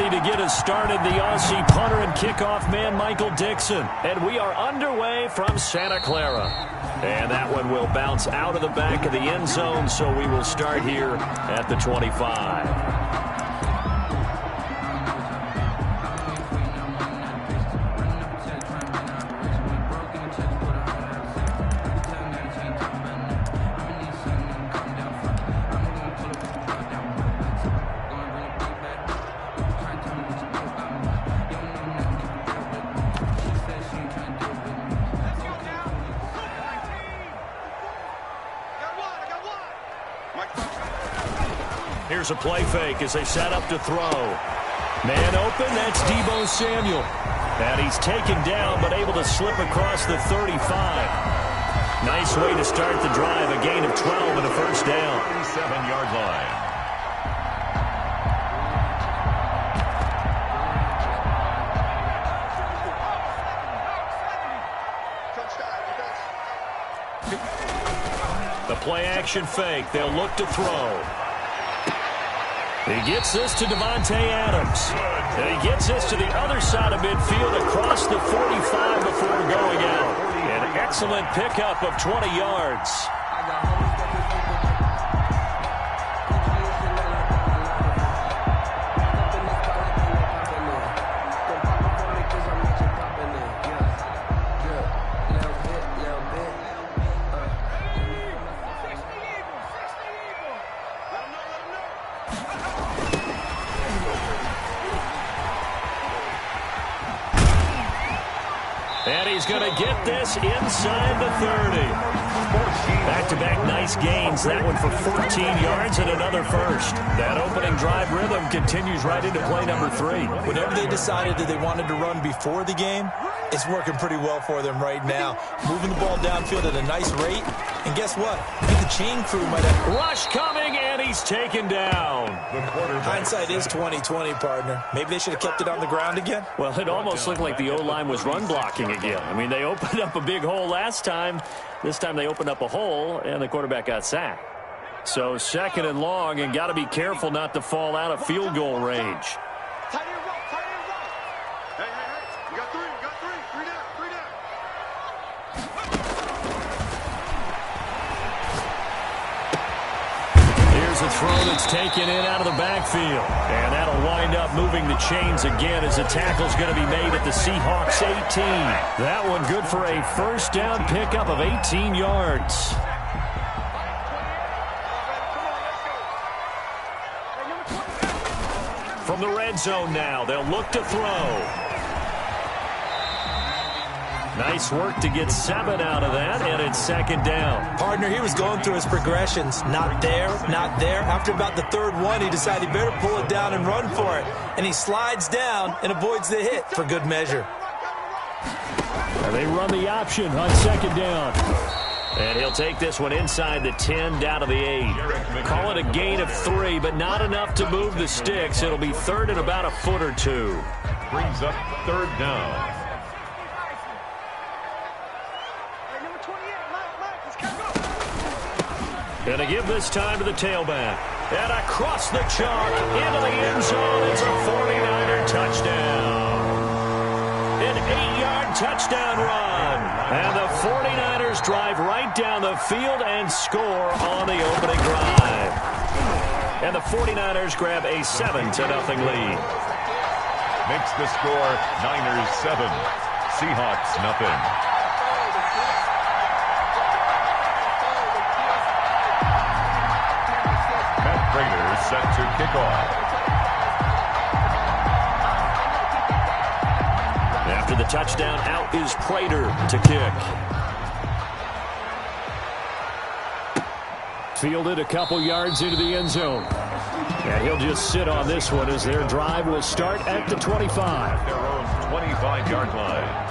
ready to get us started, the Aussie punter and kickoff man, Michael Dixon. And we are underway from Santa Clara. And that one will bounce out of the back of the end zone, so we will start here at the 25. Here's a play fake as they set up to throw. Man open, that's Deebo Samuel. And he's taken down but able to slip across the 35. Nice way to start the drive, a gain of 12 and a first down. 37-yard line. The play action fake, they'll look to throw. He gets this to Devontae Adams. And he gets this to the other side of midfield across the 45 before going out. An excellent pickup of 20 yards. And he's going to get this inside the 30. Back-to-back nice gains. That one for 14 yards and another first. That opening drive rhythm continues right into play number 3. Whatever they decided that they wanted to run before the game, it's working pretty well for them right now. Moving the ball downfield at a nice rate. And guess what? I think the chain crew might have... Rush coming, and he's taken down. Hindsight is 20/20, partner. Maybe they should have kept it on the ground again. Well, it almost looked like the O-line was run blocking again. I mean, they opened up a big hole last time. This time they opened up a hole, and the quarterback got sacked. So second and long, and got to be careful not to fall out of field goal range. A throw that's taken in out of the backfield. And that'll wind up moving the chains again as the tackle's going to be made at the Seahawks 18. That one good for a first down pickup of 18 yards. From the red zone now, they'll look to throw. Nice work to get 7 out of that, and it's second down. Partner, he was going through his progressions. Not there, not there. After about the third one, he decided he better pull it down and run for it. And he slides down and avoids the hit for good measure. And they run the option on second down. And he'll take this one inside the 10, down to the 8. Call it a gain of 3, but not enough to move the sticks. It'll be third and about a foot or two. Brings up third down. And to give this time to the tailback. And across the chalk into the end zone. It's a 49er touchdown. An 8-yard touchdown run. And the 49ers drive right down the field and score on the opening drive. And the 49ers grab a 7-0 lead. Makes the score Niners 7, Seahawks nothing. Raiders set to kick off. After the touchdown, out is Prater to kick. Fielded a couple yards into the end zone. And he'll just sit on this one as their drive will start at the 25. Their own 25-yard line.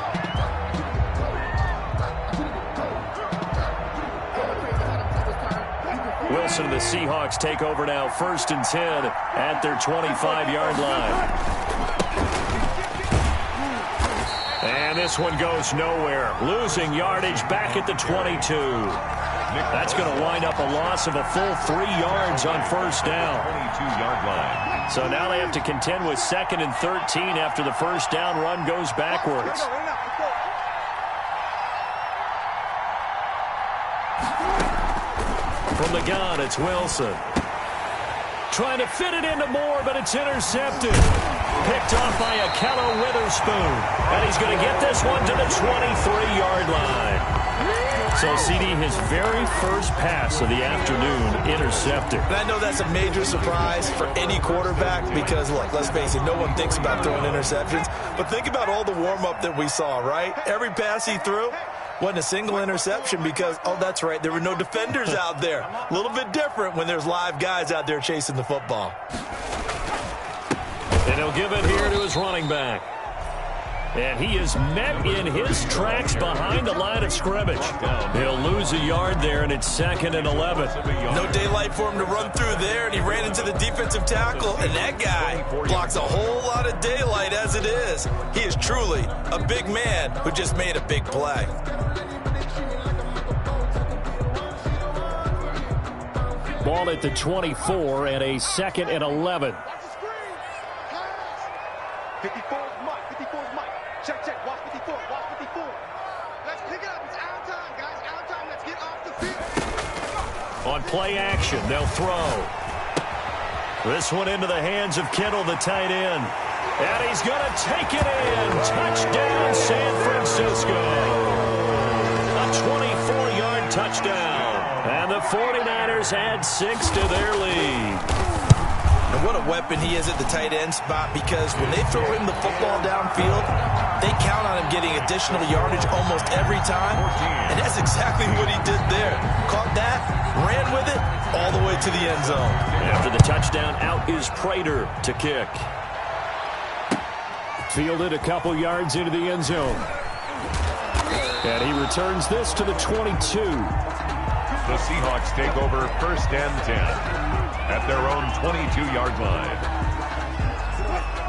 Wilson and the Seahawks take over now, 1st and 10 at their 25-yard line. And this one goes nowhere. Losing yardage back at the 22. That's going to wind up a loss of a full 3 yards on first down. 22-yard line. So now they have to contend with 2nd and 13 after the first down run goes backwards. From the gun, it's Wilson. Trying to fit it into Moore, but it's intercepted. Picked off by Akello Witherspoon. And he's going to get this one to the 23-yard line. So, CD, his very first pass of the afternoon intercepted. And I know that's a major surprise for any quarterback because, look, let's face it, no one thinks about throwing interceptions. But think about all the warm-up that we saw, right? Every pass he threw wasn't a single interception because, oh, that's right, there were no defenders out there. A little bit different when there's live guys out there chasing the football. And he'll give it here to his running back. And he is met in his tracks behind the line of scrimmage. He'll lose a yard there, and it's 2nd and 11. No daylight for him to run through there, and he ran into the defensive tackle, and that guy blocks a whole lot of daylight as it is. He is truly a big man who just made a big play. Ball at the 24 and a 2nd and 11. 54 is Mike. 54 is Mike. Check. Watch 54. Watch 54. Let's pick it up. It's our time, guys. Our time. Let's get off the field. On play action, they'll throw. This one into the hands of Kittle, the tight end. And he's going to take it in. Touchdown, San Francisco. A 24-yard touchdown. And the 49ers add 6 to their lead. And what a weapon he is at the tight end spot because when they throw him the football downfield, they count on him getting additional yardage almost every time. And that's exactly what he did there. Caught that, ran with it, all the way to the end zone. After the touchdown, out is Prater to kick. Fielded a couple yards into the end zone. And he returns this to the 22. The Seahawks take over 1st and 10. At their own 22-yard line.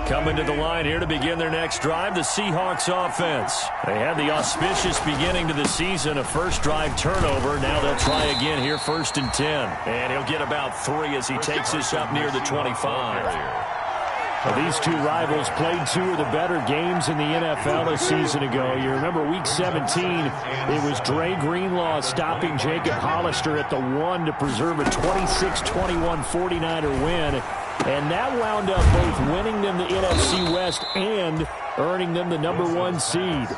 Coming to the line here to begin their next drive, the Seahawks offense. They had the auspicious beginning to the season, a first drive turnover. Now they'll try again here, 1st and 10. And he'll get about 3 as he takes this up near the 25. Well, these two rivals played 2 of the better games in the NFL a season ago. You remember Week 17, it was Dre Greenlaw stopping Jacob Hollister at the 1 to preserve a 26-21 49er win. And that wound up both winning them the NFC West and earning them the #1 seed.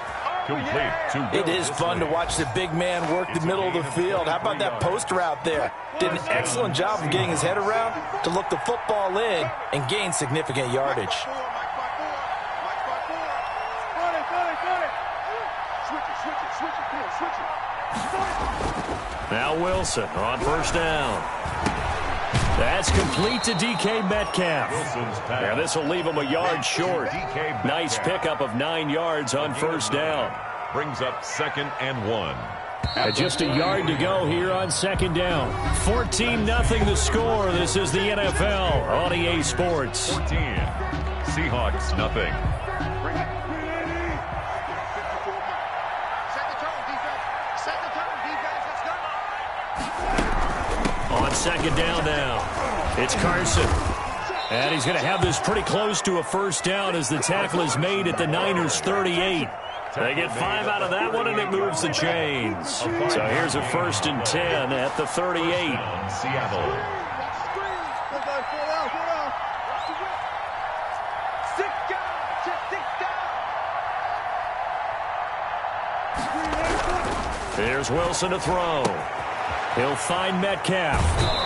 It is fun to watch the big man work the middle of the field. How about that post route there? Did an excellent job of getting his head around to look the football in and gain significant yardage. Now Wilson on 1st down. That's complete to DK Metcalf. Now this will leave him a yard short. Nice pickup of 9 yards on 1st down. Brings up 2nd and 1. Just a yard to go here on 2nd down. 14-0 the score. This is the NFL on EA Sports. 14. Seahawks nothing. On 2nd down now, it's Carson. And he's going to have this pretty close to a 1st down as the tackle is made at the Niners' 38. They get 5 out of that one, and it moves the chains. So here's a 1st and 10 at the 38. Seattle. Here's Wilson to throw. He'll find Metcalf.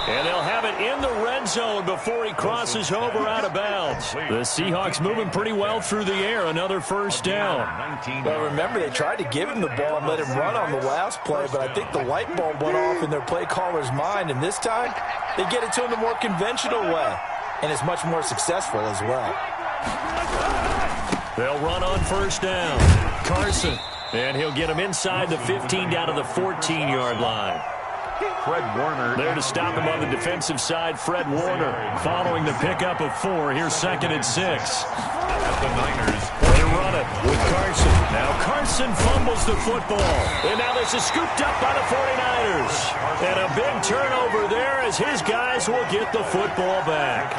And they'll have it in the red zone before he crosses over out of bounds. The Seahawks moving pretty well through the air. Another 1st down. Well, remember, they tried to give him the ball and let him run on the last play, but I think the light bulb went off in their play caller's mind, and this time they get it to him the more conventional way, and it's much more successful as well. They'll run on 1st down. Carson. And he'll get him inside the 15 down to the 14-yard line. Fred Warner. There to stop him on the defensive side, Fred Warner. Following the pickup of 4, here's 2nd and 6. At the Niners. They run it with Carson. Now Carson fumbles the football. And now this is scooped up by the 49ers. And a big turnover there as his guys will get the football back.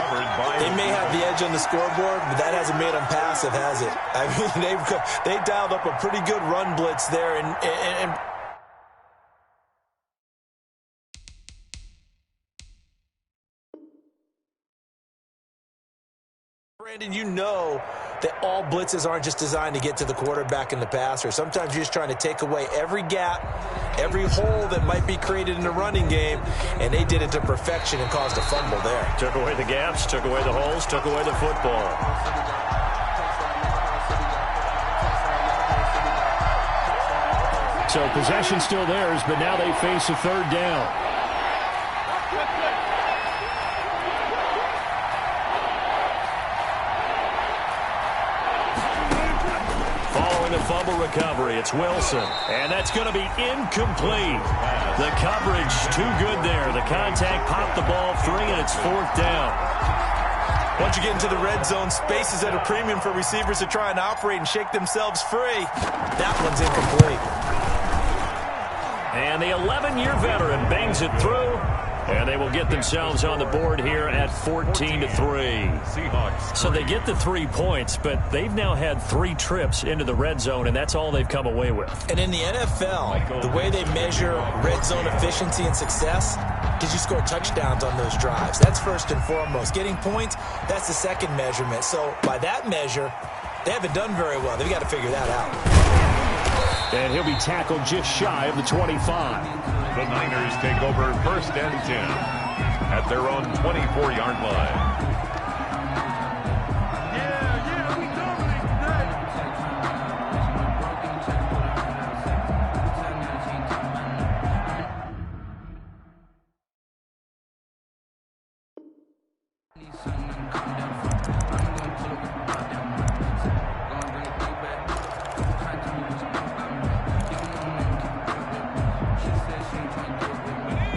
They may have the edge on the scoreboard, but that hasn't made them passive, has it? I mean, they dialed up a pretty good run blitz there. And Brandon, you know that all blitzes aren't just designed to get to the quarterback and the passer. Sometimes you're just trying to take away every gap, every hole that might be created in the running game, and they did it to perfection and caused a fumble there. Took away the gaps, took away the holes, took away the football. So possession still theirs, but now they face a 3rd down. The fumble recovery, it's Wilson, and that's going to be incomplete. The coverage too good there. The contact popped the ball free, and it's 4th down. Once you get into the red zone, space is at a premium for receivers to try and operate and shake themselves free. That one's incomplete. And the 11-year veteran bangs it through. And they will get themselves on the board here at 14-3. Seahawks. So they get the 3 points, but they've now had 3 trips into the red zone, and that's all they've come away with. And in the NFL, the way they measure red zone efficiency and success, did you score touchdowns on those drives? That's first and foremost. Getting points, that's the second measurement. So by that measure, they haven't done very well. They've got to figure that out. And he'll be tackled just shy of the 25. The Niners take over 1st and 10 at their own 24-yard line.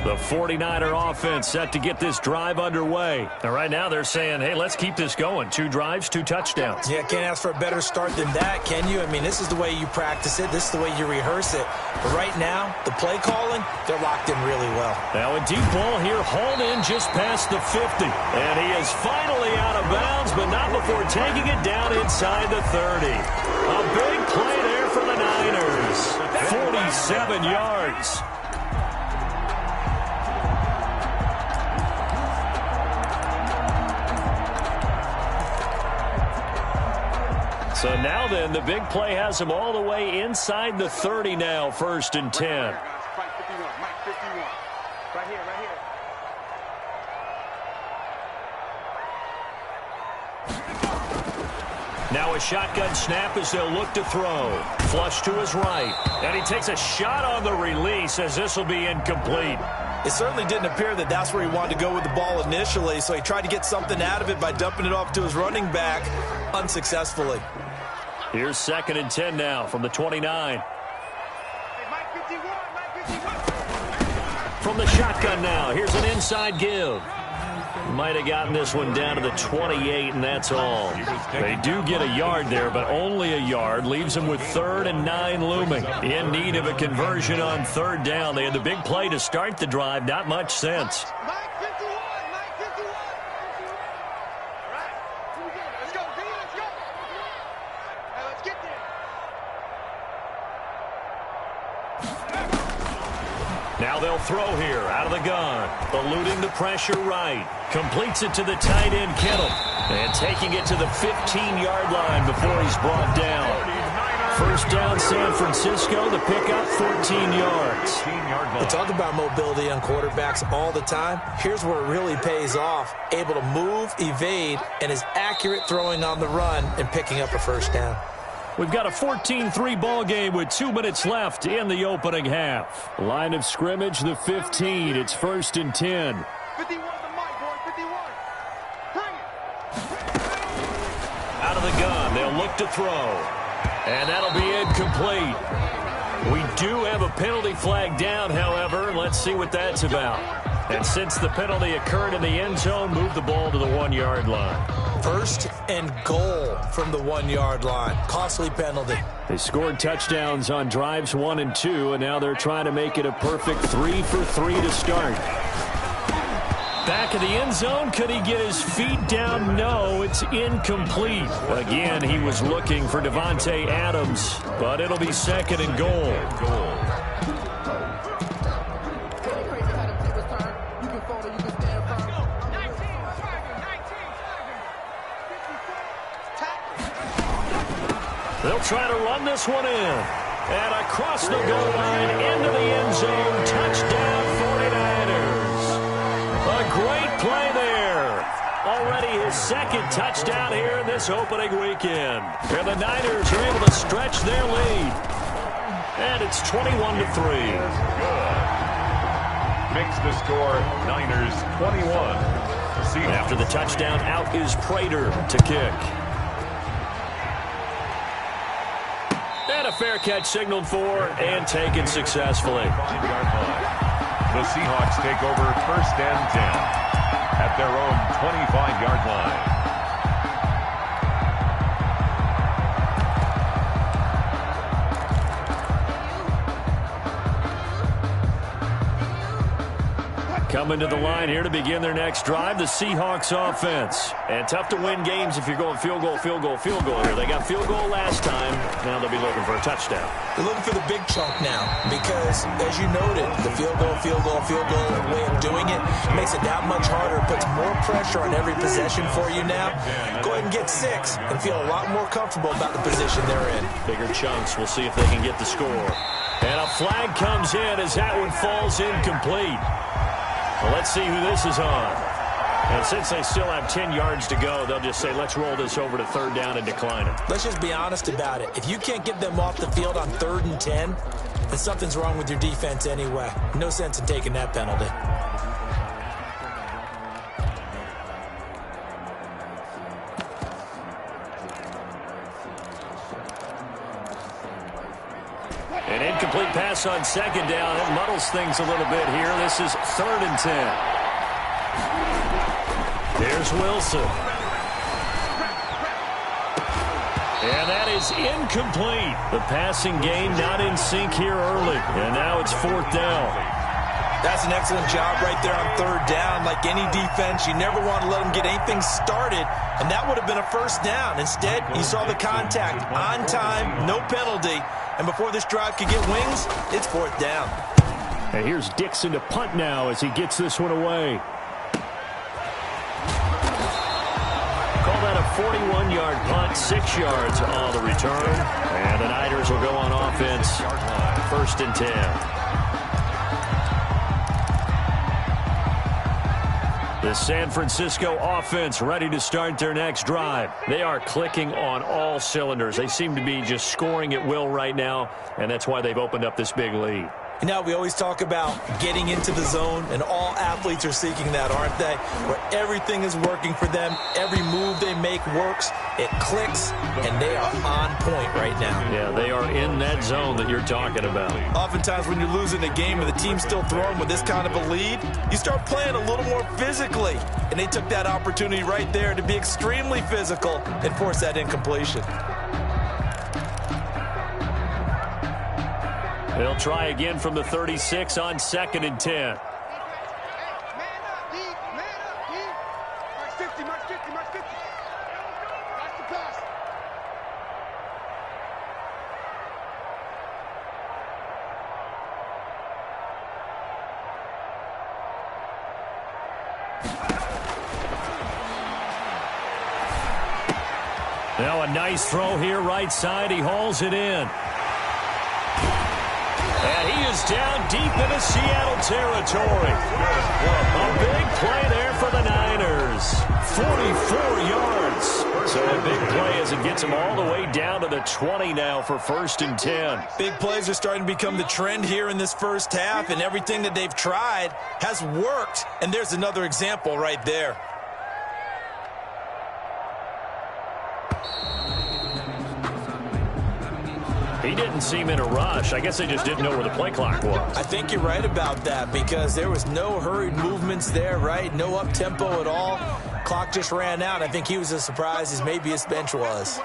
The 49er offense set to get this drive underway. And right now they're saying, hey, let's keep this going. 2 drives, 2 touchdowns. Yeah, can't ask for a better start than that, can you? I mean, this is the way you practice it. This is the way you rehearse it. But right now, the play calling, they're locked in really well. Now a deep ball here, hauled in just past the 50. And he is finally out of bounds, but not before taking it down inside the 30. A big play there for the Niners. 47 yards. So now then, the big play has him all the way inside the 30 now, 1st and 10. Mike 51, Mike 51. Right here, right here. Now a shotgun snap as they'll look to throw. Flush to his right. And he takes a shot on the release as this will be incomplete. It certainly didn't appear that that's where he wanted to go with the ball initially, so he tried to get something out of it by dumping it off to his running back unsuccessfully. Here's 2nd and 10 now from the 29. Hey, Mike 51, Mike 51. From the shotgun now, here's an inside give. Might have gotten this one down to the 28, and that's all. They do get a yard there, but only a yard. Leaves them with 3rd and 9 looming. In need of a conversion on 3rd down. They had the big play to start the drive. Not much sense. Mike 51, Mike 51. All right, here we go. Let's go, D, let's go. Now let's get there. Now they'll throw here out of the gun. Eluding the pressure right. Completes it to the tight end, Kittle. And taking it to the 15-yard line before he's brought down. 1st down, San Francisco. The pickup, 14 yards. We talk about mobility on quarterbacks all the time. Here's where it really pays off. Able to move, evade, and is accurate throwing on the run and picking up a 1st down. We've got a 14-3 ball game with 2 minutes left in the opening half. Line of scrimmage, the 15. It's 1st and 10. 51 to Mike, boy, 51. Bring it. Out of the gun, they'll look to throw. And that'll be incomplete. We do have a penalty flag down, however. Let's see what that's about. And since the penalty occurred in the end zone, move the ball to the 1-yard line. First and goal from the 1-yard line. Costly penalty. They scored touchdowns on drives 1 and 2, and now they're trying to make it a perfect 3 for 3 to start. Back of the end zone, could he get his feet down? No, it's incomplete. Again, he was looking for Devontae Adams, but it'll be second and goal. They'll try to run this one in. And across the goal line, into the end zone, touchdown 49ers. A great play there. Already his second touchdown here in this opening weekend. And the Niners are able to stretch their lead. And it's 21-3. Good. Makes the score Niners 21. After the touchdown, out is Prater to kick. And a fair catch signaled for and taken successfully. The Seahawks take over first and 10 at their own 25-yard line. Coming to the line here to begin their next drive, the Seahawks offense. And tough to win games if you're going field goal, field goal, field goal here. They got field goal last time. Now they'll be looking for a touchdown. They're looking for the big chunk now because, as you noted, the field goal way of doing it makes it that much harder. It puts more pressure on every possession for you now. Go ahead and get 6 and feel a lot more comfortable about the position they're in. Bigger chunks. We'll see if they can get the score. And a flag comes in as that one falls incomplete. Well, let's see who this is on. And since they still have 10 yards to go, they'll just say, let's roll this over to third down and decline it. Let's just be honest about it. If you can't get them off the field on 3rd and 10, then something's wrong with your defense anyway. No sense in taking that penalty. An incomplete pass on second down. It muddles things a little bit here. This is 3rd and 10. Here's Wilson. And that is incomplete. The passing game not in sync here early. And now it's 4th down. That's an excellent job right there on 3rd down. Like any defense, you never want to let them get anything started, and that would have been a 1st down. Instead, you saw the contact on time, no penalty, and before this drive could get wings, it's 4th down. And here's Dixon to punt now as he gets this one away. Call that a 41-yard punt, 6 yards on the return. And the Niners will go on offense, 1st and 10. The San Francisco offense ready to start their next drive. They are clicking on all cylinders. They seem to be just scoring at will right now, and that's why they've opened up this big lead. You know, we always talk about getting into the zone, and all athletes are seeking that, aren't they? Where everything is working for them, every move they make works, it clicks, and they are on point right now. Yeah, they are in that zone that you're talking about. Oftentimes when you're losing a game and the team's still throwing with this kind of a lead, you start playing a little more physically, and they took that opportunity right there to be extremely physical and force that incompletion. They'll try again from the 36 on 2nd and 10. Man up, D. Man up, D. March 50, march 50, march 50. Watch the pass. Now a nice throw here right side. He hauls it in. And he is down deep into Seattle territory. A big play there for the Niners. 44 yards. So a big play as it gets him all the way down to the 20 now for 1st and 10. Big plays are starting to become the trend here in this first half, and everything that they've tried has worked. And there's another example right there. He didn't seem in a rush. I guess they just didn't know where the play clock was. I think you're right about that because there was no hurried movements there, right? No up-tempo at all. Clock just ran out. I think he was as surprised as maybe his bench was.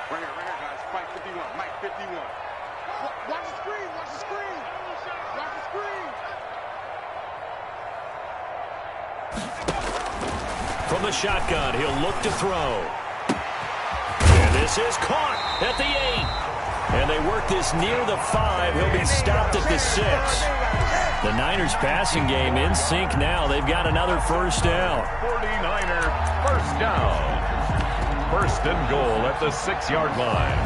Right here, guys. Mike 51. Mike 51. Watch the screen. Watch the screen. Watch the screen. From the shotgun, he'll look to throw. And this is caught at the 8. And they work this near the 5. He'll be stopped at the 6. The Niners passing game in sync now. They've got another first down. 49er first down. First and goal at the 6-yard line.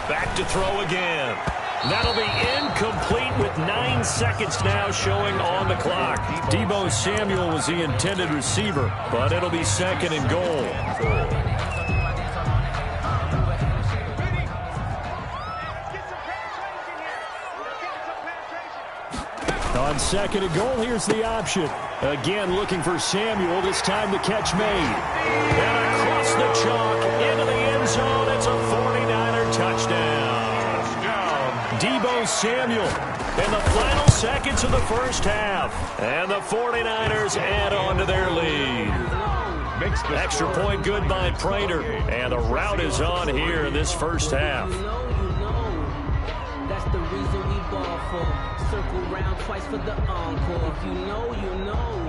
Back to throw again. That'll be incomplete with 9 seconds now showing on the clock. Deebo Samuel was the intended receiver, but it'll be second and goal. On second and goal, here's the option. Again, looking for Samuel. This time the catch made. And across the chalk into the end zone. It's a 49er touchdown. Deebo Samuel in the final seconds of the first half. And the 49ers add on to their lead. Extra point good by Prater. And the route is on here in this first half. That's the reason we ball for. Circle round twice for the encore. If you know, you know.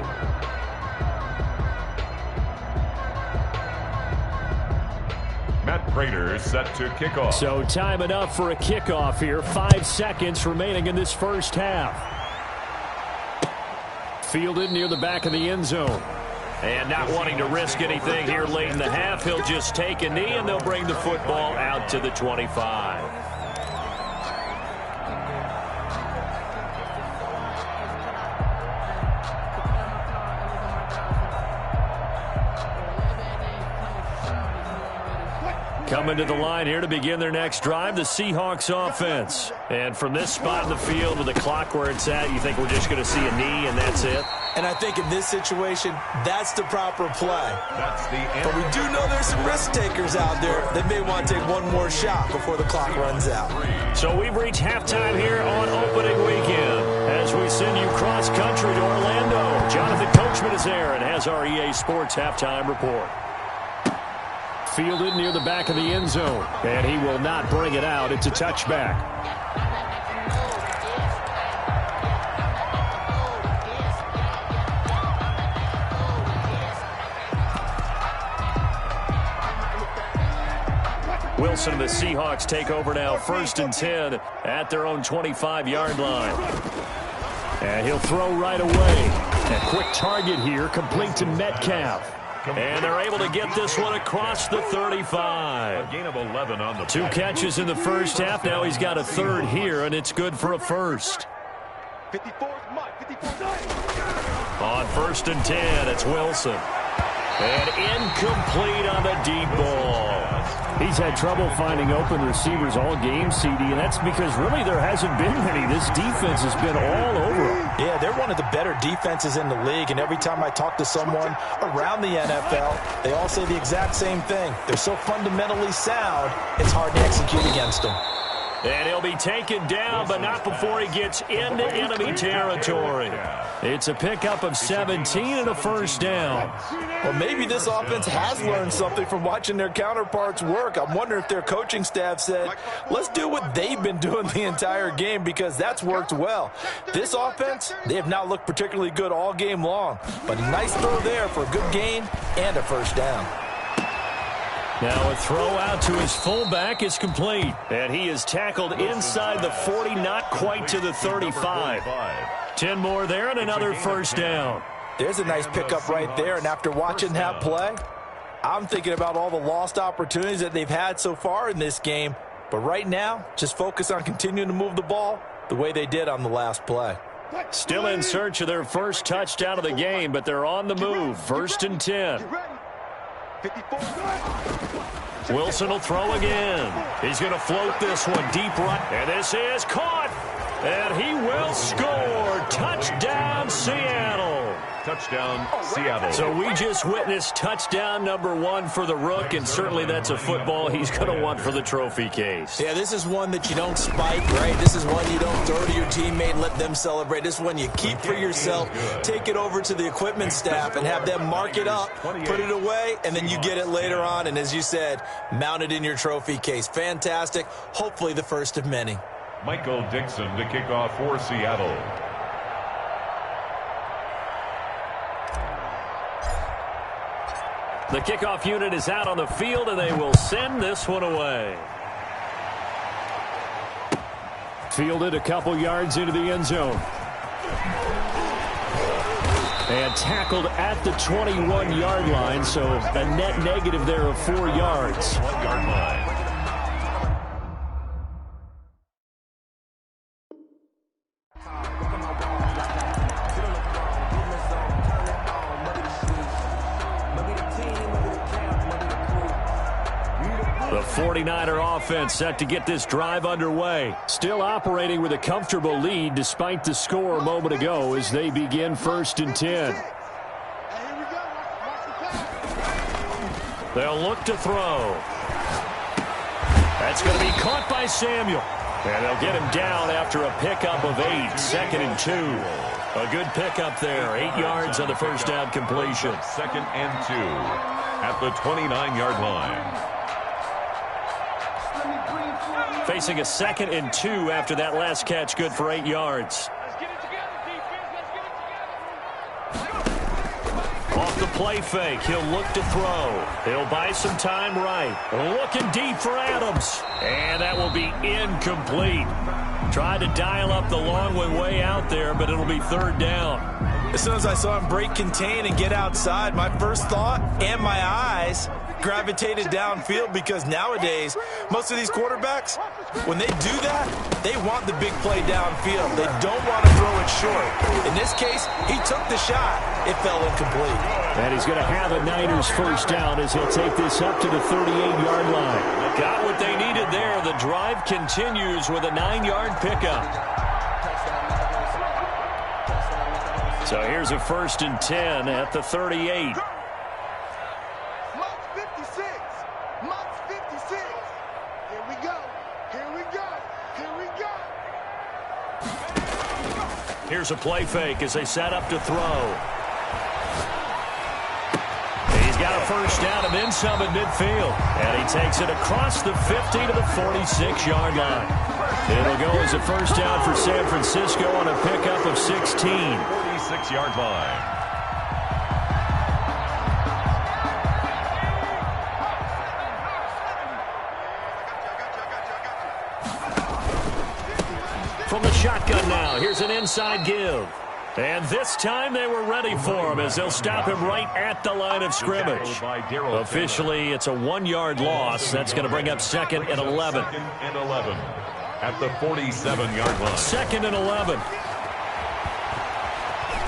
Matt Prater is set to kick off. So time enough for a kickoff here. 5 seconds remaining in this first half. Fielded near the back of the end zone. And not wanting to risk anything here late in the half, he'll just take a knee and they'll bring the football out to the 25. Coming to the line here to begin their next drive, the Seahawks offense. And from this spot in the field with the clock where it's at, you think we're just going to see a knee and that's it? And I think in this situation, that's the proper play. That's the end. But we do know there's some risk takers out there that may want to take one more shot before the clock runs out. So we've reached halftime here on opening weekend as we send you cross-country to Orlando. Jonathan Coachman is there and has our EA Sports halftime report. Fielded near the back of the end zone, and he will not bring it out. It's a touchback. Wilson and the Seahawks take over now, 1st and 10 at their own 25-yard line. And he'll throw right away. A quick target here, complete to Metcalf. And they're able to get this one across the 35. A gain of 11 on the 2 catches in the first half. Now he's got a 3rd here, and it's good for a first. 54 Mike. 54 On 1st and 10, it's Wilson. And incomplete on the deep ball. He's had trouble finding open receivers all game, CD, and that's because really there hasn't been many. This defense has been all over them. Yeah, they're one of the better defenses in the league, and every time I talk to someone around the NFL, they all say the exact same thing. They're so fundamentally sound, it's hard to execute against them. And he'll be taken down, but not before he gets into enemy territory. It's a pickup of 17 and a first down. Well, maybe this offense has learned something from watching their counterparts work. I'm wondering if their coaching staff said, let's do what they've been doing the entire game because that's worked well. This offense, they have not looked particularly good all game long, but a nice throw there for a good gain and a first down. Now a throw out to his fullback is complete. And he is tackled inside the 40, not quite to the 35. 10 more there and another first down. There's a nice pickup right there, and after watching that play, I'm thinking about all the lost opportunities that they've had so far in this game. But right now, just focus on continuing to move the ball the way they did on the last play. Still in search of their first touchdown of the game, but they're on the move. 1st and 10. Wilson will throw again. He's going to float this one deep right. And this is caught. And he will score. Touchdown, Seattle. Touchdown, Seattle. So we just witnessed touchdown number 1 for the Rook, and certainly that's a football he's going to want for the trophy case. Yeah, this is one that you don't spike, right? This is one you don't throw to your teammate and let them celebrate. This is one you keep for yourself, take it over to the equipment staff and have them mark it up, put it away, and then you get it later on. And as you said, mount it in your trophy case. Fantastic. Hopefully the first of many. Michael Dixon to kick off for Seattle. The kickoff unit is out on the field, and they will send this one away. Fielded a couple yards into the end zone. And tackled at the 21-yard line, so a net negative there of 4 yards. 1-yard line. The 49er offense set to get this drive underway. Still operating with a comfortable lead despite the score a moment ago as they begin 1st and 10. They'll look to throw. That's going to be caught by Samuel. And they'll get him down after a pickup of 8, 2nd and 2. A good pickup there, 8 yards on the first down completion. 2nd and 2 at the 29-yard line. Facing a 2nd and 2 after that last catch, good for 8 yards. Off the play fake, he'll look to throw. He'll buy some time right. Looking deep for Adams. And that will be incomplete. Tried to dial up the long one way out there, but it'll be 3rd down. As soon as I saw him break contain and get outside, my first thought and my eyes gravitated downfield, because nowadays, most of these quarterbacks, when they do that, they want the big play downfield. They don't want to throw it short. In this case, he took the shot. It fell incomplete. And he's going to have a Niners first down as he'll take this up to the 38-yard line. Got what they needed there. The drive continues with a 9-yard pickup. So here's a 1st and 10 at the 38. Here's a play fake as they set up to throw. He's got a first down and then some at midfield. And he takes it across the 50 to the 46-yard line. It'll go as a first down for San Francisco on a pickup of 16. 46-yard line. From the shotgun now, here's an inside give. And this time they were ready for him as they'll stop him right at the line of scrimmage. Officially, it's a 1-yard loss. That's going to bring up 2nd and 11. 2nd and 11 at the 47-yard line. 2nd and 11.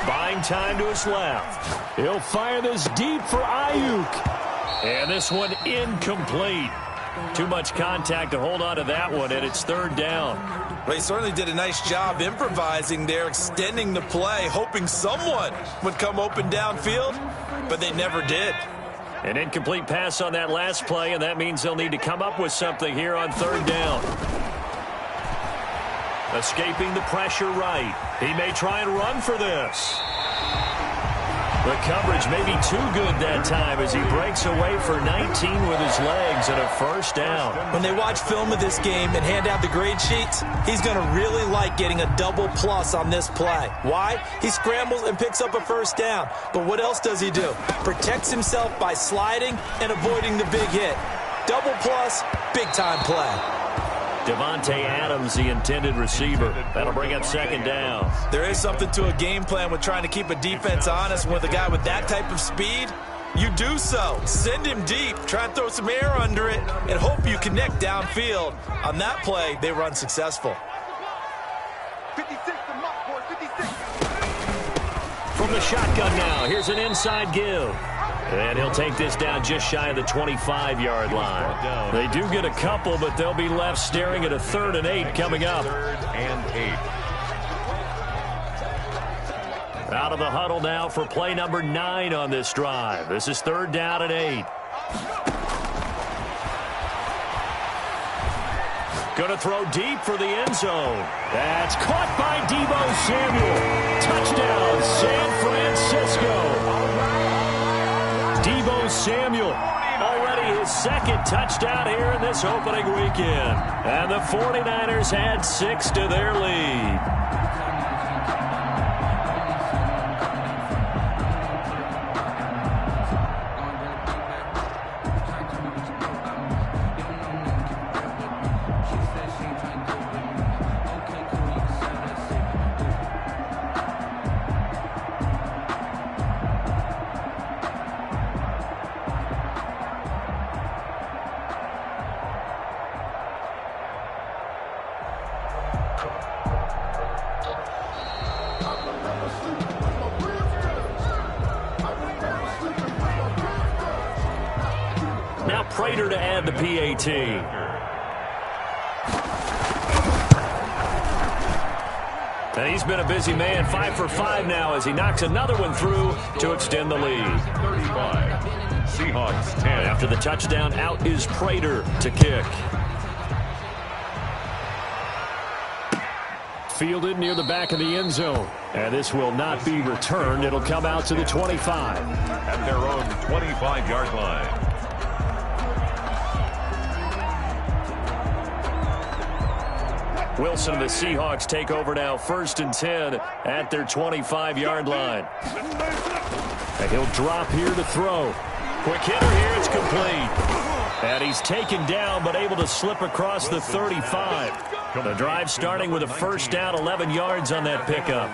Buying time to his left. He'll fire this deep for Ayuk. And this one incomplete. Too much contact to hold on to that one, and it's 3rd down. Well, he certainly did a nice job improvising there, extending the play, hoping someone would come open downfield, but they never did. An incomplete pass on that last play, and that means they'll need to come up with something here on 3rd down. Escaping the pressure right. He may try and run for this. The coverage may be too good that time as he breaks away for 19 with his legs and a first down. When they watch film of this game and hand out the grade sheets, he's going to really like getting a double plus on this play. Why? He scrambles and picks up a first down. But what else does he do? Protects himself by sliding and avoiding the big hit. Double plus, big time play. Devontae Adams, the intended receiver. That'll bring up 2nd down. There is something to a game plan with trying to keep a defense honest. With a guy with that type of speed, you do so. Send him deep, try and throw some air under it, and hope you connect downfield. On that play, they run successful. 56 to Mike, boy, 56. From the shotgun now, here's an inside give. And he'll take this down just shy of the 25-yard line. They do get a couple, but they'll be left staring at a 3rd and 8 coming up. 3rd and Out of the huddle now for play number 9 on this drive. This is 3rd down and 8. Going to throw deep for the end zone. That's caught by Deebo Samuel. Touchdown, San Francisco. Deebo Samuel, already his 2nd touchdown here in this opening weekend. And the 49ers add 6 to their lead. Now Prater to add the PAT. And he's been a busy man, 5 for 5 now as he knocks another one through to extend the lead. 35. Seahawks 10. After the touchdown, out is Prater to kick. Fielded near the back of the end zone. And this will not be returned. It'll come out to the 25. At their own 25-yard line. Wilson and the Seahawks take over now, 1st and 10 at their 25-yard line. And he'll drop here to throw. Quick hitter here, it's complete. And he's taken down, but able to slip across the 35. The drive starting with a 1st down, 11 yards on that pickup.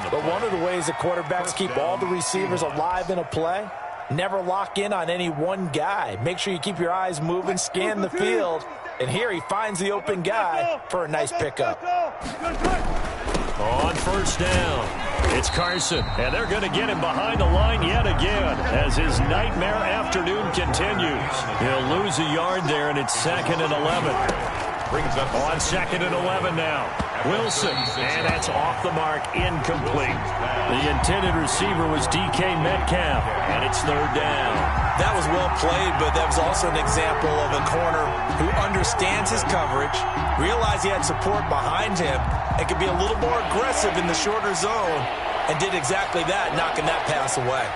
But one of the ways that quarterbacks keep all the receivers alive in a play, never lock in on any one guy. Make sure you keep your eyes moving, scan the field. And here he finds the open guy for a nice pickup. On 1st down, it's Carson. And they're going to get him behind the line yet again as his nightmare afternoon continues. He'll lose a yard there, and it's 2nd and 11. Brings up on 2nd and 11 now. Wilson, and that's off the mark, incomplete. The intended receiver was DK Metcalf, and it's 3rd down. That was well played, but that was also an example of a corner who understands his coverage, realized he had support behind him, and could be a little more aggressive in the shorter zone, and did exactly that, knocking that pass away.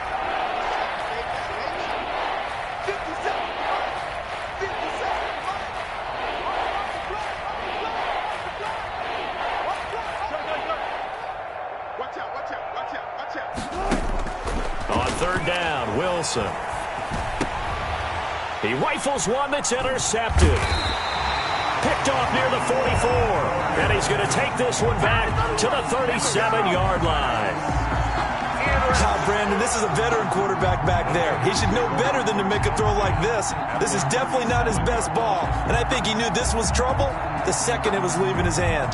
On 3rd down, Wilson. He rifles one that's intercepted. Picked off near the 44. And he's going to take this one back to the 37-yard line. Brandon, this is a veteran quarterback back there. He should know better than to make a throw like this. This is definitely not his best ball. And I think he knew this was trouble the second it was leaving his hand.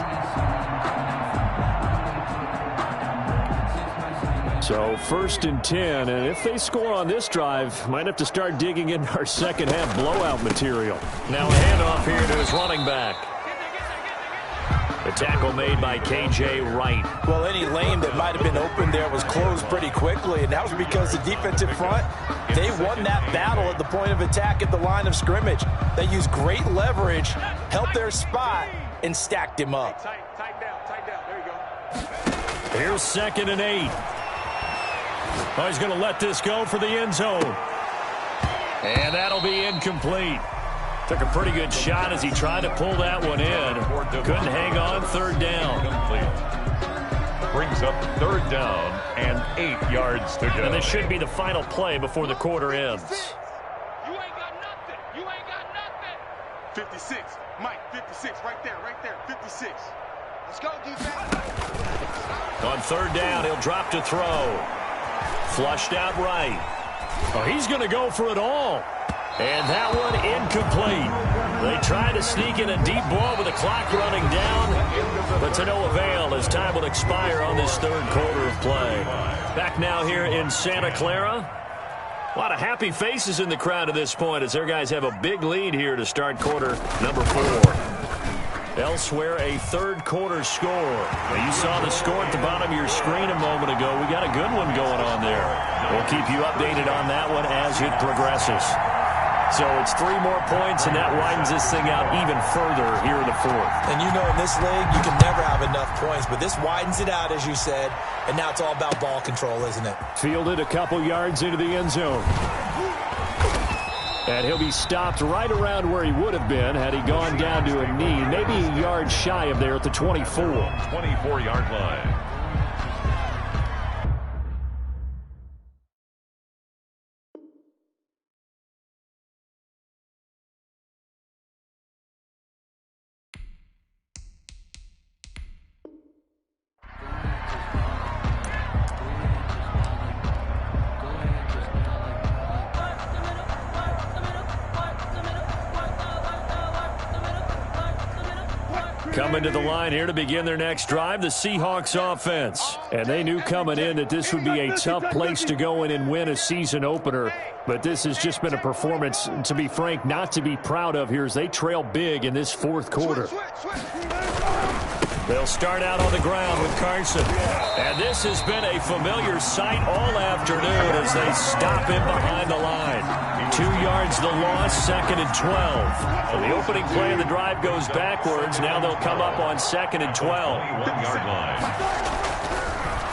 So 1st and 10, and if they score on this drive, might have to start digging in our second-half blowout material. Now a handoff here to his running back. The tackle made by K.J. Wright. Well, any lane that might have been open there was closed pretty quickly, and that was because the defensive front, they won that battle at the point of attack at the line of scrimmage. They used great leverage, held their spot, and stacked him up. Tight down. There you go. Here's 2nd and 8. Oh, he's going to let this go for the end zone. And that'll be incomplete. Took a pretty good shot as he tried to pull that one in. Couldn't hang on, 3rd down. Brings up 3rd down and 8 yards to go. And this should be the final play before the quarter ends. You ain't got nothing. 56. Mike, 56. Right there. 56. Let's go, defense. On 3rd down, he'll drop to throw. Flushed out right. Oh, he's going to go for it all. And that one incomplete. They try to sneak in a deep ball with the clock running down, but to no avail as time will expire on this 3rd quarter of play. Back now here in Santa Clara. A lot of happy faces in the crowd at this point as their guys have a big lead here to start quarter number 4. Elsewhere, a third-quarter score. Now, you saw the score at the bottom of your screen a moment ago. We got a good one going on there. We'll keep you updated on that one as it progresses. So it's 3 more points, and that widens this thing out even further here in the fourth. And you know in this league, you can never have enough points, but this widens it out, as you said, and now it's all about ball control, isn't it? Fielded a couple yards into the end zone. And he'll be stopped right around where he would have been had he gone down to a knee, maybe a yard shy of there at the 24. 24-yard line. Coming to the line here to begin their next drive, the Seahawks offense. And they knew coming in that this would be a tough place to go in and win a season opener. But this has just been a performance, to be frank, not to be proud of here as they trail big in this fourth quarter. They'll start out on the ground with Carson. And this has been a familiar sight all afternoon as they stop him behind the line. 2 yards the loss, 2nd and 12. So the opening play of the drive goes backwards. Now they'll come up on 2nd and 12. 21-yard line.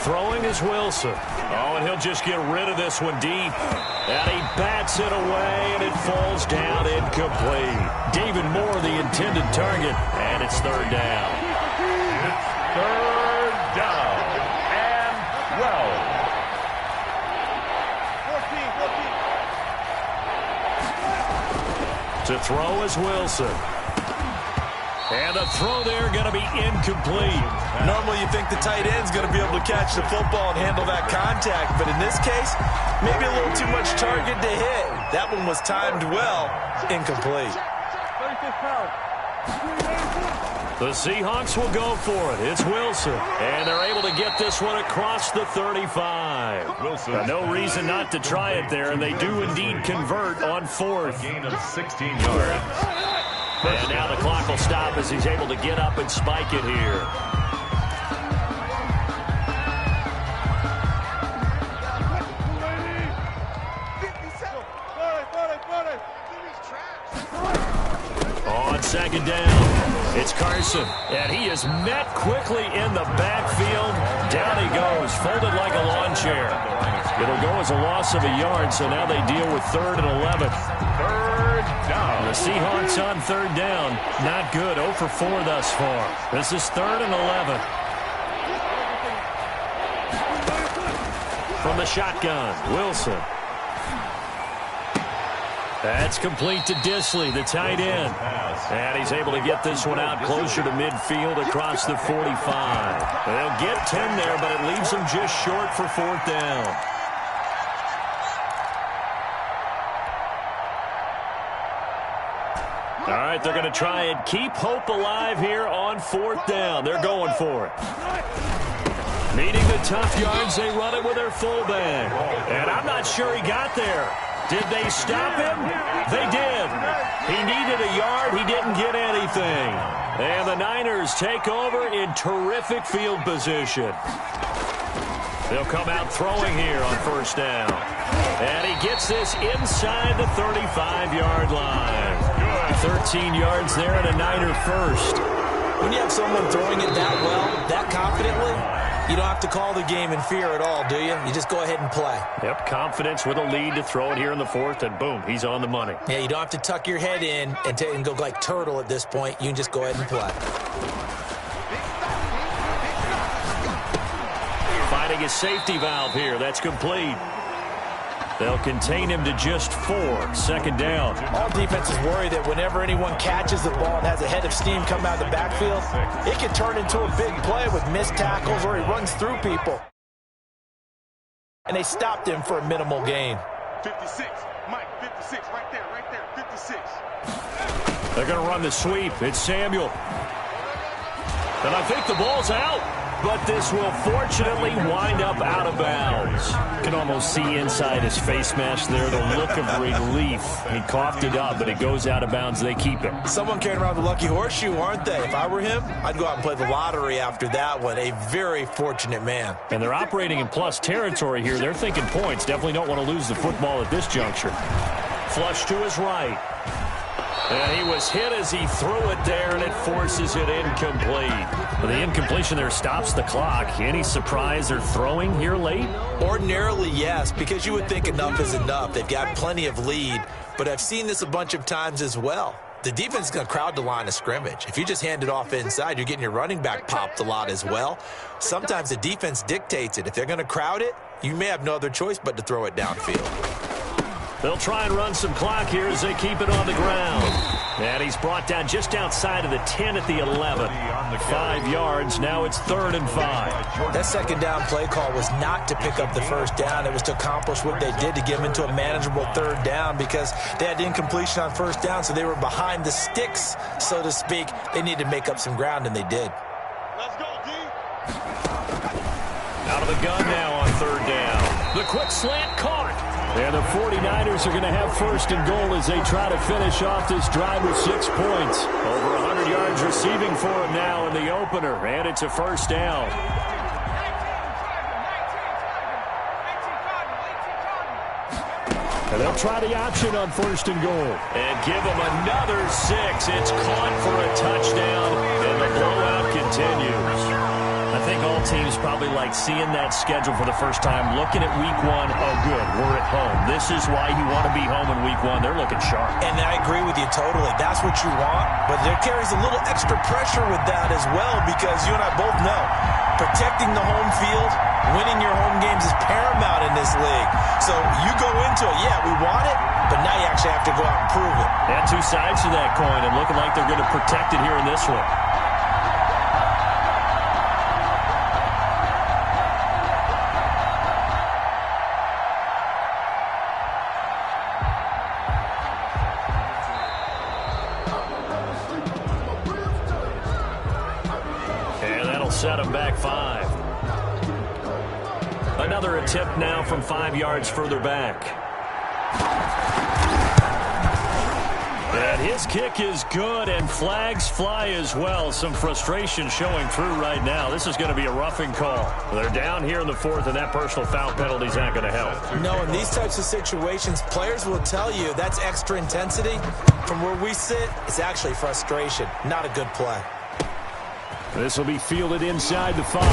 Throwing is Wilson. Oh, and he'll just get rid of this one deep. And he bats it away, and it falls down incomplete. David Moore, the intended target, and it's 3rd down. 3rd down and 12. 14. To throw is Wilson. And the throw there going to be incomplete. Normally you think the tight end's going to be able to catch the football and handle that contact, but in this case, maybe a little too much target to hit. That one was timed well, incomplete. The Seahawks will go for it. It's Wilson. And they're able to get this one across the 35. Wilson. No reason not to try it there, and they do indeed convert on 4th. Gain of 16 yards. And now the clock will stop as he's able to get up and spike it here. On 2nd down, it's Carson. And he is met quickly in the backfield. Down he goes, folded like a lawn chair. It'll go as a loss of a yard, so now they deal with 3rd and 11. 3rd down. The Seahawks on 3rd down. Not good. 0 for 4 thus far. This is 3rd and 11. From the shotgun, Wilson. That's complete to Disley, the tight end. And he's able to get this one out closer to midfield across the 45. They'll get 10 there, but it leaves them just short for 4th down. All right, they're going to try and keep hope alive here on 4th down. They're going for it. Needing the tough yards, they run it with their fullback. And I'm not sure he got there. Did they stop him? They did. He needed a yard. He didn't get anything. And the Niners take over in terrific field position. They'll come out throwing here on 1st down. And he gets this inside the 35-yard line. 13 yards there and a Niner first. When you have someone throwing it that well, that confidently, you don't have to call the game in fear at all, do you? You just go ahead and play. Yep, confidence with a lead to throw it here in the 4th, and boom, he's on the money. Yeah, you don't have to tuck your head in and go like turtle at this point. You can just go ahead and play. Finding a safety valve here. That's complete. They'll contain him to just 4. 2nd down. All defenses worry that whenever anyone catches the ball and has a head of steam come out of the backfield, it can turn into a big play with missed tackles or he runs through people. And they stopped him for a minimal gain. 56, Mike, 56, right there, 56. They're going to run the sweep. It's Samuel. And I think the ball's out. but this will fortunately wind up out of bounds. You can almost see inside his face mask there the look of relief. He coughed it up, but it goes out of bounds. They keep it. Someone carrying around the lucky horseshoe, aren't they? If I were him, I'd go out and play the lottery after that one. A very fortunate man. And they're operating in plus territory here. They're thinking points. Definitely don't want to lose the football at this juncture. Flush to his right. And he was hit as he threw it there, and it forces it incomplete. Well, the incompletion there stops the clock. Any surprise they're throwing here late? Ordinarily, yes, because you would think enough is enough. They've got plenty of lead, but I've seen this a bunch of times as well. The defense is going to crowd the line of scrimmage. If you just hand it off inside, you're getting your running back popped a lot as well. Sometimes the defense dictates it. If they're going to crowd it, you may have no other choice but to throw it downfield. They'll try and run some clock here as they keep it on the ground. And he's brought down just outside of the 10 at the 11. 5 yards. Now it's 3rd and 5. That second down play call was not to pick up the first down. It was to accomplish what they did to get them into a manageable 3rd down because they had incompletion on first down, so they were behind the sticks, so to speak. They needed to make up some ground, and they did. Let's go, D. Out of the gun now on 3rd down. The quick slant caught. And the 49ers are going to have 1st and goal as they try to finish off this drive with 6 points. Over 100 yards receiving for him now in the opener, and it's a 1st down. And they'll try the option on 1st and goal. And give him another 6. It's caught for a touchdown, and the blowout continues. I think all teams probably like seeing that schedule for the first time, looking at week 1. Oh, good, we're at home. This is why you want to be home in week 1. They're looking sharp. And I agree with you totally. That's what you want, but there carries a little extra pressure with that as well because you and I both know protecting the home field, winning your home games is paramount in this league. So you go into it, yeah, we want it, but now you actually have to go out and prove it. And 2 sides to that coin, and looking like they're going to protect it here in this one. Set him back 5. Another attempt now from 5 yards further back. And his kick is good, and flags fly as well. Some frustration showing through right now. This is going to be a roughing call. They're down here in the 4th, and that personal foul penalty is not going to help. No, in these types of situations, players will tell you that's extra intensity. From where we sit, it's actually frustration, not a good play. This will be fielded inside the 5.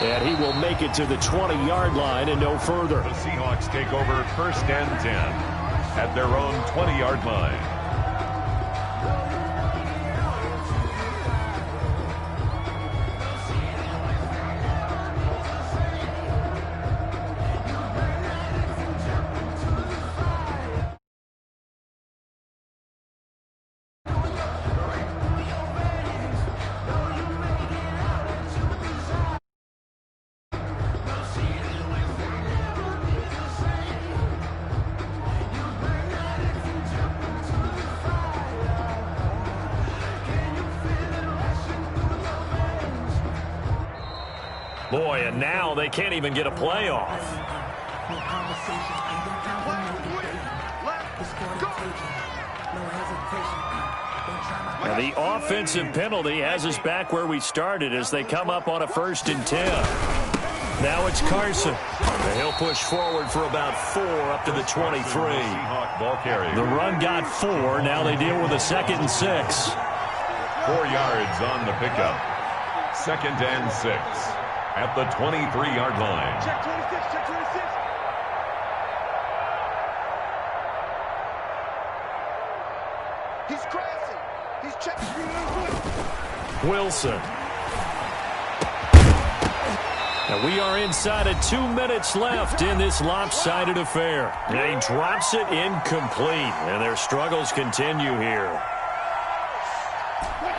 And he will make it to the 20-yard line and no further. The Seahawks take over 1st and 10 at their own 20-yard line. Boy, and now they can't even get a play off. And the offensive penalty has us back where we started as they come up on a 1st and 10. Now it's Carson. And he'll push forward for about 4 up to the 23. The run got 4. Now they deal with a 2nd and 6. 4 yards on the pickup. 2nd and 6 at the 23-yard line. Check 26, check 26. He's crashing. He's checking through Wilson. And we are inside of 2 minutes left in this lopsided affair. And he drops it incomplete, and their struggles continue here.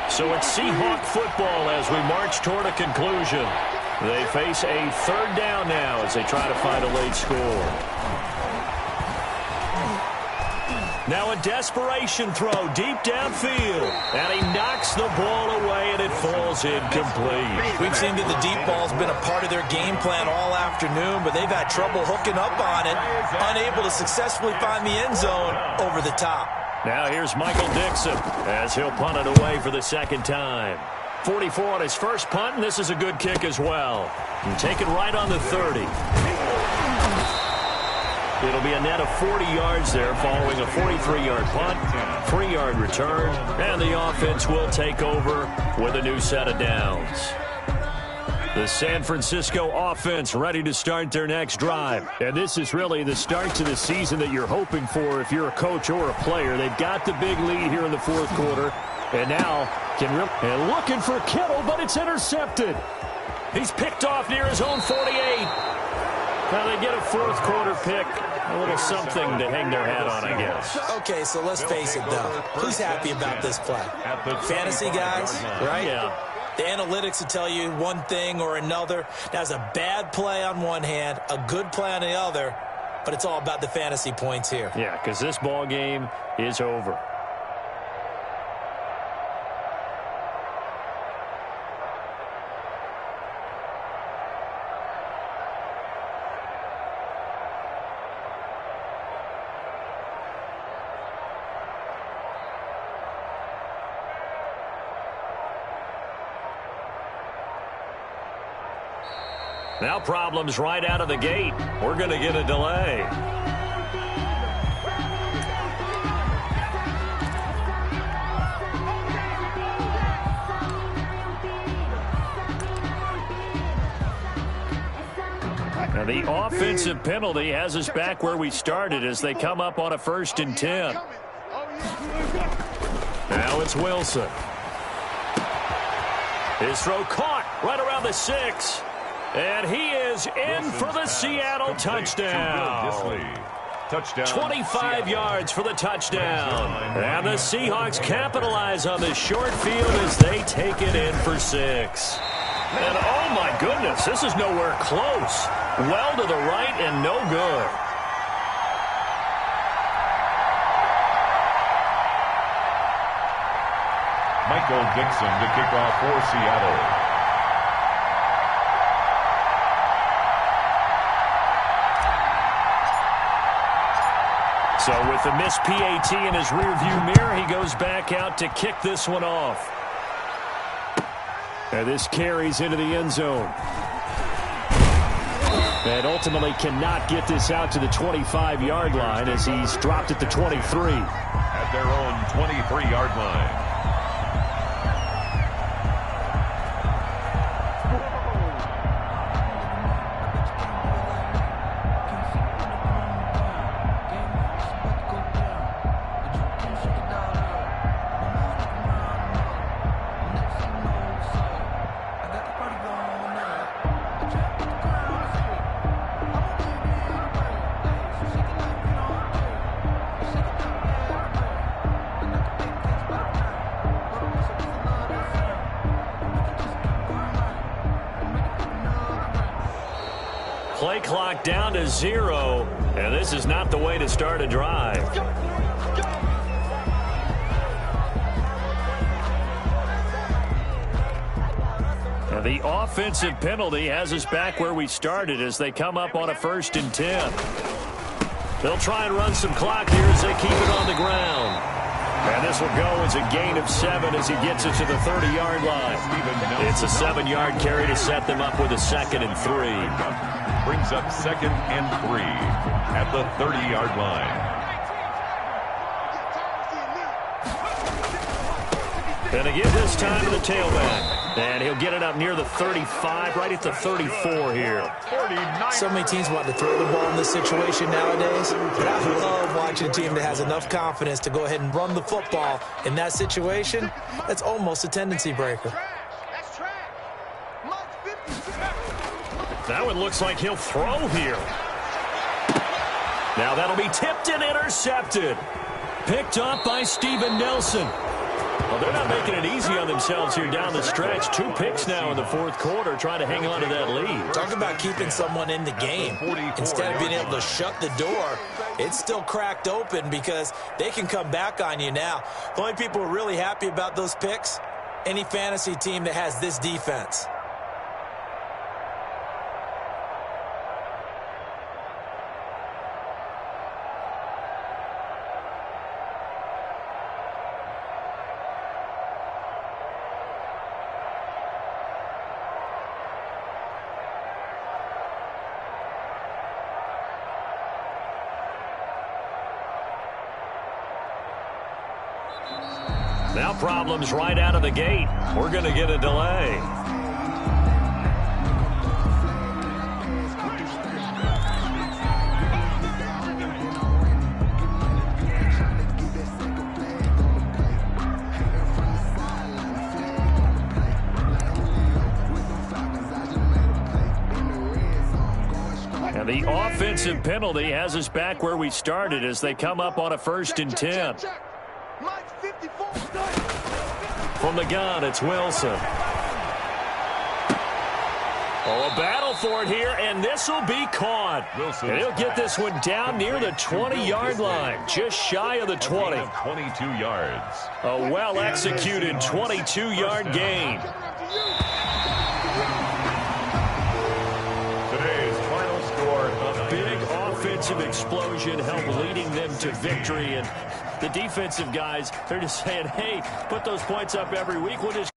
So it's Seahawk football as we march toward a conclusion. They face a 3rd down now as they try to find a late score. Now a desperation throw deep downfield. And he knocks the ball away, and it falls incomplete. We've seen that the deep ball's been a part of their game plan all afternoon, but they've had trouble hooking up on it, unable to successfully find the end zone over the top. Now here's Michael Dixon as he'll punt it away for the second time. 44 on his first punt, and this is a good kick as well. And take it right on the 30. It'll be a net of 40 yards there following a 43-yard punt, 3-yard return, and the offense will take over with a new set of downs. The San Francisco offense ready to start their next drive. And this is really the start to the season that you're hoping for if you're a coach or a player. They've got the big lead here in the fourth quarter. And now and looking for Kittle, but it's intercepted. He's picked off near his own 48. Now they get a fourth quarter pick. A little something to hang their hat on, I guess. Okay, so let's face it, though. Who's happy about this play? Fantasy guys, right? Yeah. The analytics will tell you one thing or another. That's a bad play on one hand, a good play on the other, but it's all about the fantasy points here. Yeah, because this ball game is over. Now problems right out of the gate. We're going to get a delay. Now the offensive penalty has us back where we started as they come up on a 1st and 10. Now it's Wilson. His throw caught right around the 6. And he is in for the Seattle touchdown. 25 yards for the touchdown. And the Seahawks capitalize on the short field as they take it in for 6. And oh my goodness, this is nowhere close. Well to the right and no good. Michael Dixon to kick off for Seattle. So with the missed PAT in his rearview mirror, he goes back out to kick this one off. And this carries into the end zone. And ultimately cannot get this out to the 25-yard line as he's dropped at the 23. At their own 23-yard line. Play clock down to 0, and this is not the way to start a drive. Now the offensive penalty has us back where we started as they come up on a 1st and 10. They'll try and run some clock here as they keep it on the ground. And this will go as a gain of 7 as he gets it to the 30-yard line. It's a 7-yard carry to set them up with a 2nd and 3. Brings up 2nd and 3 at the 30-yard line. And to give this time to the tailback. And he'll get it up near the 35, right at the 34 here. So many teams want to throw the ball in this situation nowadays, but I love watching a team that has enough confidence to go ahead and run the football. In that situation, that's almost a tendency breaker. That one looks like he'll throw here. Now that'll be tipped and intercepted. Picked up by Steven Nelson. Well, they're not making it easy on themselves here down the stretch. 2 picks now in the fourth quarter, trying to hang on to that lead. Talk about keeping someone in the game. Instead of being able to shut the door, it's still cracked open because they can come back on you now. The only people who are really happy about those picks, any fantasy team that has this defense. Now problems right out of the gate. We're going to get a delay. And the offensive penalty has us back where we started as they come up on a 1st and 10. From the gun, it's Wilson. Oh, a battle for it here, and this will be caught. Wilson. And he'll get this one down near the 20-yard line, just shy of the 20. 22 yards. A well-executed 22-yard gain. Today's final score. A big offensive explosion helped leading them to victory, and the defensive guys, they're just saying, hey, put those points up every week. We'll just